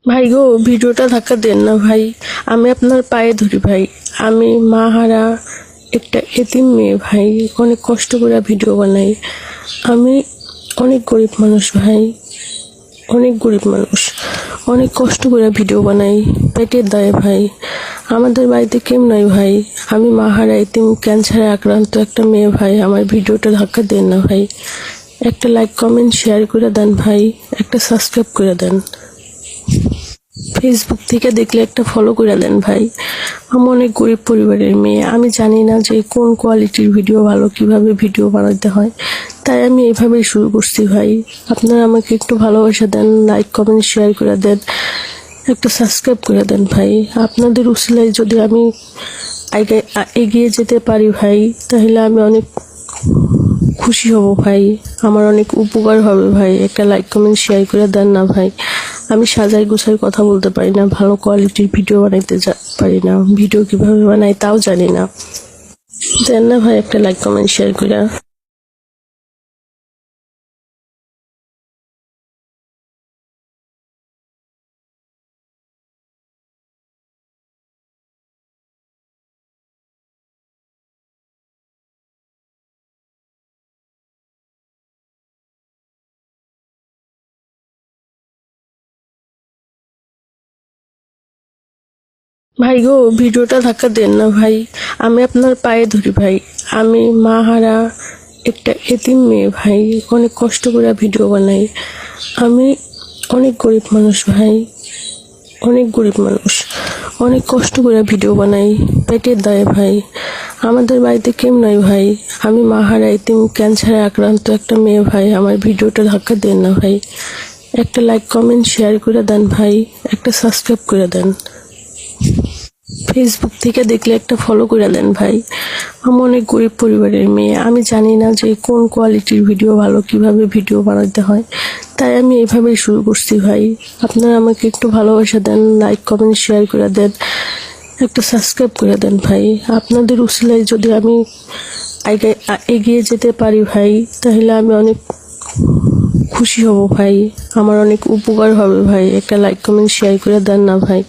ভাই গো, ভিডিওটা ধাক্কা দেন না ভাই। আমি আপনার পায়ে ধরি ভাই। আমি মা হারা একটা এতিম মেয়ে ভাই। অনেক কষ্ট করে ভিডিও বানাই। আমি অনেক গরিব মানুষ ভাই, অনেক গরিব মানুষ। অনেক কষ্ট করে ভিডিও বানাই পেটের দায়ে ভাই। আমাদের বাড়িতে কেউ নাই ভাই। আমি মা হারা এতিম ক্যান্সারে আক্রান্ত একটা মেয়ে ভাই। আমার ভিডিওটা ধাক্কা দেন না ভাই। একটা লাইক কমেন্ট শেয়ার করে দেন ভাই। একটা সাবস্ক্রাইব করে দেন। ফেসবুক থেকে দেখলে একটা ফলো করে দেন ভাই। আমি অনেক গরিব পরিবারের মেয়ে। আমি জানি না যে কোন কোয়ালিটির ভিডিও ভালো, কিভাবে ভিডিও বানাতে হয়, তাই আমি এইভাবেই শুরু করছি ভাই। আপনারা আমাকে একটু ভালোবাসা দেন, লাইক কমেন্ট শেয়ার করে দেন, একটা সাবস্ক্রাইব করে দেন ভাই। আপনাদের উসিলায় যদি আমি এগিয়ে যেতে পারি ভাই, তাহলে আমি অনেক খুশি হব ভাই। আমার অনেক উপকার হবে ভাই। একটা লাইক কমেন্ট শেয়ার করে দেন না ভাই। আমি সাজাই গুছাই কথা বলতে পারি না, ভালো কোয়ালিটির ভিডিও বানাইতে পারি না, ভিডিও কিভাবে বানাই তাও জানি না। দেন না ভাই একটা লাইক কমেন্ট শেয়ার করে। ভাই গো, ভিডিওটা ধাক্কা দেন না ভাই। আমি আপনার পায়ে ধরি ভাই। আমি মা হারা একটা এতিম মেয়ে ভাই। অনেক কষ্ট করে ভিডিও বানাই। আমি অনেক গরিব মানুষ ভাই, অনেক গরিব মানুষ। অনেক কষ্ট করে ভিডিও বানাই পেটের দায়ে ভাই। আমাদের বাড়িতে কেউ নাই ভাই। আমি মা হারা এতিম ক্যান্সারে আক্রান্ত একটা মেয়ে ভাই। আমার ভিডিওটা ধাক্কা দেন না ভাই। একটা লাইক কমেন্ট শেয়ার করে দেন ভাই। একটা সাবস্ক্রাইব করে দেন। ফেসবুক থেকে দেখলে একটা ফলো করে দেন ভাই। আমি অনেক গরিব পরিবারের মেয়ে। আমি জানি না যে কোন কোয়ালিটির ভিডিও ভালো, কিভাবে ভিডিও বানাতে হয়, তাই আমি এইভাবেই শুরু করছি ভাই। আপনারা আমাকে একটু ভালোবাসা দেন, লাইক কমেন্ট শেয়ার করে দেন, একটা সাবস্ক্রাইব করে দেন ভাই। আপনাদের উসিলায় যদি আমি এগিয়ে যেতে পারি ভাই, তাহলে আমি অনেক খুশি হব ভাই। আমার অনেক উপকার হবে ভাই। একটা লাইক কমেন্ট শেয়ার করে দেন না ভাই।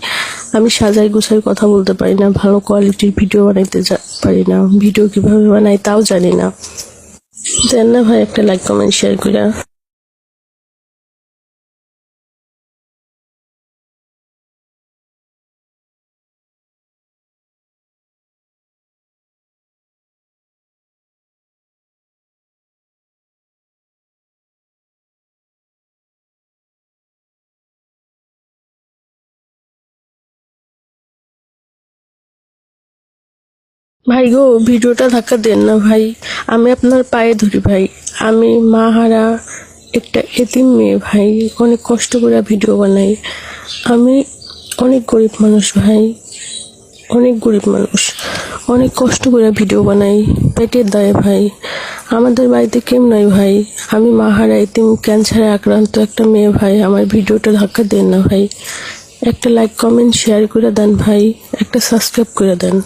আমি সাজাই গুছাই কথা বলতে পারি না, ভালো কোয়ালিটির ভিডিও বানাইতে পারি না, ভিডিও কিভাবে বানাই তাও জানি না। দেন না ভাই একটা লাইক কমেন্ট শেয়ার করে। ভাই গো, ভিডিওটা ধাক্কা দেন না ভাই। আমি আপনার পায়ে ধরি ভাই। আমি মা হারা একটা এতিম মেয়ে ভাই। অনেক কষ্ট করে ভিডিও বানাই। আমি অনেক গরিব মানুষ ভাই, অনেক গরিব মানুষ। অনেক কষ্ট করে ভিডিও বানাই পেটের দায়ে ভাই। আমাদের বাড়িতে কেউ নাই ভাই। আমি মা হারা এতিম ক্যান্সারে আক্রান্ত একটা মেয়ে ভাই। আমার ভিডিওটা ধাক্কা দেন না ভাই। একটা লাইক কমেন্ট শেয়ার করে দেন ভাই। একটা সাবস্ক্রাইব করে দেন।